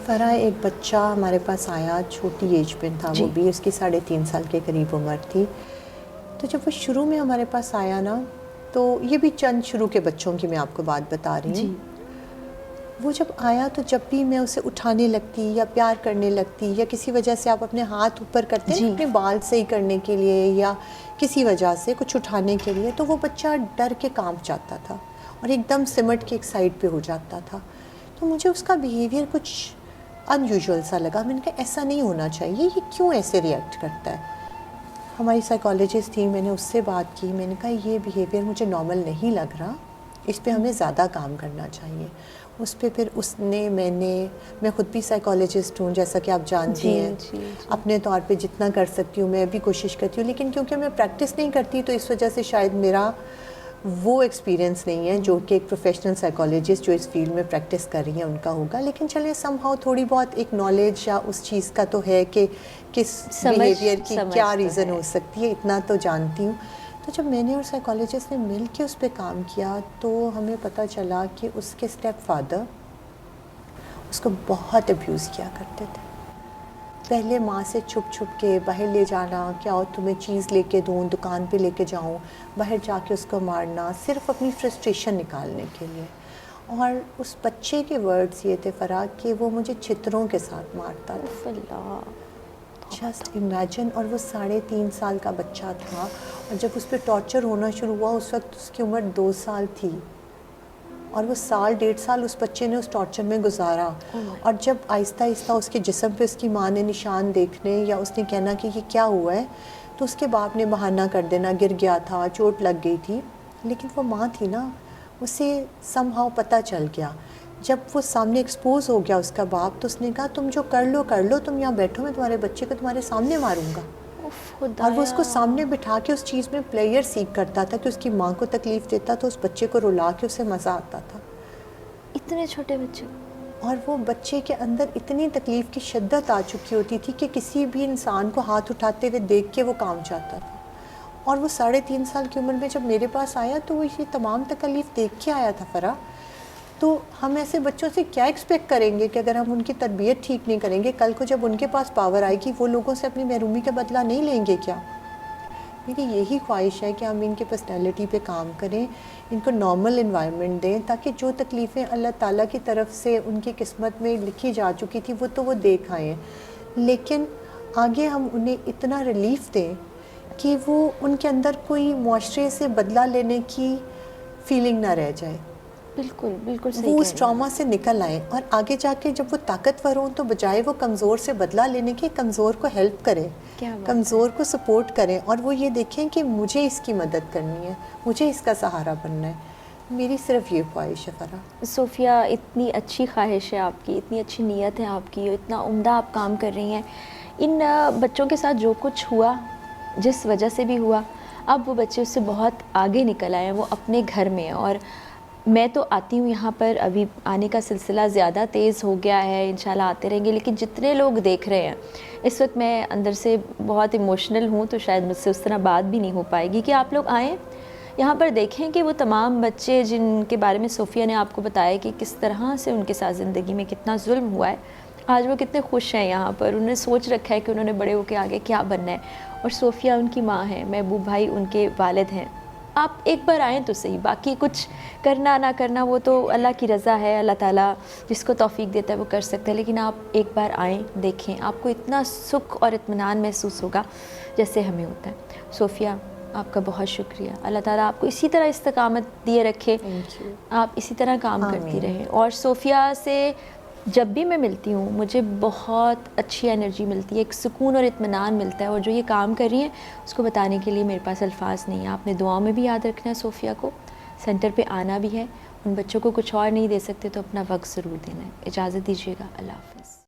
فرا ایک بچہ ہمارے پاس آیا، چھوٹی ایج پہ تھا وہ بھی، اس کی 3.5 سال کے قریب عمر تھی. تو جب وہ شروع میں ہمارے پاس آیا نا، تو یہ بھی چند شروع کے بچوں کی میں آپ کو بات بتا رہی ہوں. وہ جب آیا تو جب بھی میں اسے اٹھانے لگتی یا پیار کرنے لگتی یا کسی وجہ سے آپ اپنے ہاتھ اوپر کرتے ہیں اپنے بال صحیح کرنے کے لیے یا کسی وجہ سے کچھ اٹھانے کے لیے، تو وہ بچہ ڈر کے کانپ جاتا تھا اور ایک دم سمٹ کے ایک سائڈ پہ ہو جاتا تھا. تو مجھے اس کا بیہیویئر کچھ ان یوزول سا لگا. میں نے کہا ایسا نہیں ہونا چاہیے، یہ کیوں ایسے ریئیکٹ کرتا ہے. ہماری سائیکالوجسٹ تھی، میں نے اس سے بات کی. میں نے کہا یہ بیہیویئر مجھے نارمل نہیں لگ رہا، اس پہ ہمیں زیادہ کام کرنا چاہیے. اس پہ پھر اس نے میں خود بھی سائیکالوجسٹ ہوں جیسا کہ آپ جانتی ہیں. اپنے طور پہ جتنا کر سکتی ہوں میں بھی کوشش کرتی ہوں، لیکن کیونکہ میں پریکٹس نہیں کرتی تو اس وجہ سے شاید میرا وہ ایکسپیرینس نہیں ہے جو کہ ایک پروفیشنل سائیکالوجسٹ جو اس فیلڈ میں پریکٹس کر رہی ہیں ان کا ہوگا. لیکن چلے سم ہاؤ تھوڑی بہت ایک نالج یا اس چیز کا تو ہے کہ کس بیہیویئر کی کیا ریزن ہو سکتی ہے، اتنا تو جانتی ہوں. تو جب میں نے اور سائیکالوجسٹ نے مل کے اس پہ کام کیا تو ہمیں پتہ چلا کہ اس کے اسٹیپ فادر اس کو بہت ابیوز کیا کرتے تھے. پہلے ماں سے چھپ چھپ کے باہر لے جانا، کیا ہو تمہیں چیز لے کے دوں، دکان پہ لے کے جاؤں، باہر جا کے اس کو مارنا صرف اپنی فرسٹریشن نکالنے کے لیے. اور اس بچے کے ورڈز یہ تھے فرا کہ وہ مجھے چھتروں کے ساتھ مارتا تھا. Just imagine. اور وہ 3.5 سال کا بچہ تھا، اور جب اس پہ ٹارچر ہونا شروع ہوا اس وقت اس کی عمر 2 سال تھی، اور وہ 1.5 سال اس بچے نے اس ٹارچر میں گزارا. اور جب آہستہ آہستہ اس کے جسم پہ اس کی ماں نے نشان دیکھنے یا اس نے کہنا کہ یہ کیا ہوا ہے، تو اس کے باپ نے بہانہ کر دینا گر گیا تھا، چوٹ لگ گئی تھی. لیکن وہ ماں تھی نا، اسے سم ہاؤ پتہ چل گیا. جب وہ سامنے ایکسپوز ہو گیا اس کا باپ، تو اس نے کہا تم جو کر لو، تم یہاں بیٹھو، میں تمہارے بچے کو تمہارے سامنے ماروں گا. اور وہ اس کو سامنے بٹھا کے اس چیز میں پلیئر سیکھ کرتا تھا کہ اس کی ماں کو تکلیف دیتا تو اس بچے کو رلا کے اسے مزہ آتا تھا. اتنے چھوٹے بچے. اور وہ بچے کے اندر اتنی تکلیف کی شدت آ چکی ہوتی تھی کہ کسی بھی انسان کو ہاتھ اٹھاتے ہوئے دیکھ کے وہ کام چاہتا تھا. اور وہ 3.5 سال کی عمر میں جب میرے پاس آیا تو وہ یہ تمام تکلیف دیکھ کے آیا تھا فرا. تو ہم ایسے بچوں سے کیا ایکسپیکٹ کریں گے کہ اگر ہم ان کی تربیت ٹھیک نہیں کریں گے، کل کو جب ان کے پاس پاور آئے گی وہ لوگوں سے اپنی محرومی کا بدلہ نہیں لیں گے کیا؟ میری یہی خواہش ہے کہ ہم ان کی پرسنالٹی پہ کام کریں، ان کو نارمل انوائرمنٹ دیں، تاکہ جو تکلیفیں اللہ تعالیٰ کی طرف سے ان کی قسمت میں لکھی جا چکی تھی وہ دیکھ آئیں، لیکن آگے ہم انہیں اتنا ریلیف دیں کہ وہ ان کے اندر کوئی معاشرے سے بدلہ لینے کی فیلنگ نہ رہ جائے. بالکل صحیح. وہ اس ٹراما سے نکل آئیں اور آگے جا کے جب وہ طاقتور ہوں تو بجائے وہ کمزور سے بدلہ لینے کے، کمزور کو ہیلپ کریں، کمزور کو سپورٹ کریں، اور وہ یہ دیکھیں کہ مجھے اس کی مدد کرنی ہے، مجھے اس کا سہارا بننا ہے. میری صرف یہ خواہش ہے فرا. صوفیہ، اتنی اچھی خواہش ہے آپ کی، اتنی اچھی نیت ہے آپ کی، اتنا عمدہ آپ کام کر رہی ہیں. ان بچوں کے ساتھ جو کچھ ہوا، جس وجہ سے بھی ہوا، اب وہ بچے اس سے بہت آگے نکل آئے ہیں، وہ اپنے گھر میں. اور میں تو آتی ہوں یہاں پر، ابھی آنے کا سلسلہ زیادہ تیز ہو گیا ہے، انشاءاللہ آتے رہیں گے. لیکن جتنے لوگ دیکھ رہے ہیں اس وقت، میں اندر سے بہت ایموشنل ہوں، تو شاید مجھ سے اس طرح بات بھی نہیں ہو پائے گی کہ آپ لوگ آئیں یہاں پر، دیکھیں کہ وہ تمام بچے جن کے بارے میں صوفیہ نے آپ کو بتایا کہ کس طرح سے ان کے ساتھ زندگی میں کتنا ظلم ہوا ہے، آج وہ کتنے خوش ہیں یہاں پر. انہوں نے سوچ رکھا ہے کہ انہوں نے بڑے ہو کے آگے کیا بننا ہے، اور صوفیہ ان کی ماں ہے، محبوب بھائی ان کے والد ہیں. آپ ایک بار آئیں تو صحیح، باقی کچھ کرنا نہ کرنا وہ تو اللہ کی رضا ہے، اللہ تعالیٰ جس کو توفیق دیتا ہے وہ کر سکتا ہے. لیکن آپ ایک بار آئیں، دیکھیں، آپ کو اتنا سکھ اور اطمینان محسوس ہوگا جیسے ہمیں ہوتا ہے. صوفیہ، آپ کا بہت شکریہ. اللہ تعالیٰ آپ کو اسی طرح استقامت دیے رکھے، آپ اسی طرح کام کرتی رہیں. اور صوفیہ سے جب بھی میں ملتی ہوں مجھے بہت اچھی انرجی ملتی ہے، ایک سکون اور اطمینان ملتا ہے. اور جو یہ کام کر رہی ہیں اس کو بتانے کے لیے میرے پاس الفاظ نہیں ہیں. آپ نے دعاؤں میں بھی یاد رکھنا ہے صوفیہ کو، سینٹر پہ آنا بھی ہے. ان بچوں کو کچھ اور نہیں دے سکتے تو اپنا وقت ضرور دینا ہے. اجازت دیجیے گا. اللہ حافظ.